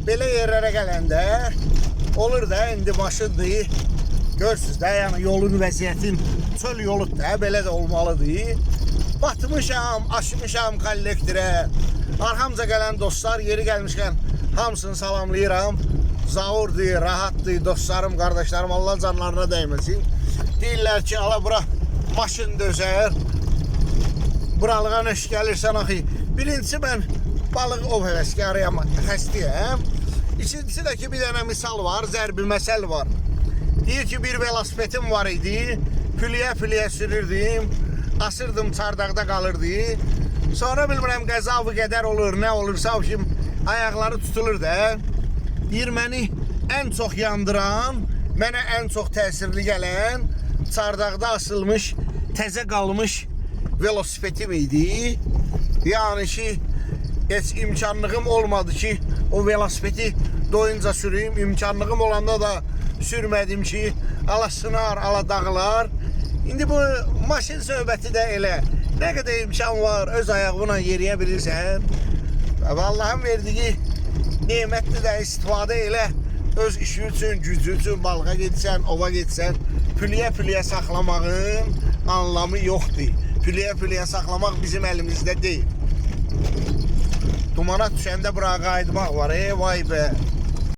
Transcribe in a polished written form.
belə yerlərə gələndə olur da, indi maşındır. Görürsünüz də, yəni yolun vəziyyətin çöl yoludur da, belə də olmalıdır. Batmışam, aşmışam kollektorə. Arxamca gələn dostlar, yeri gəlmişkən hamısını salamlayıram. Zaurdur, rahatdır, dostlarım, qardaşlarım, Allah canlarına dəyməsin. Deyirlər ki, ala bura maşın dözər. Buralığa nəş gəlirsən axı. Birincisi, mən balıq ov həvəskarıyam, xəstəyəm. İkincisi də ki, bir dənə misal var, zərbi məsəl var. Deyir ki, bir velosipedim var idi, püliyə sürürdüm, asırdım, çardaqda qalırdı. Sonra bilmirəm, qəzavı qədər olur, nə olursa, o kim ayaqları tutulur da. Deyir, məni ən çox yandıran, mənə ən çox təsirli gələn, çardaqda asılmış, təzə qalmış velosipedim idi. Yəni ki, heç imkanlığım olmadı ki, o velosipedi doyunca süreyim. İmkanlığım olanda da sürmədim ki, ala sınar, ala dağlar. İndi bu maşın söhbəti də elə. Nə qədər imkan var, öz ayağına yeriyə bilirsən. Allah'ın verdiyi nemətli də istifadə elə. Öz işi üçün, gücü üçün balığa getsən, ova getsən, püliyə saxlamağın anlamı yoxdur. Püliyə saxlamaq bizim əlimizdə deyil. Dumana düşəndə bura qayıtmaq var, vay be.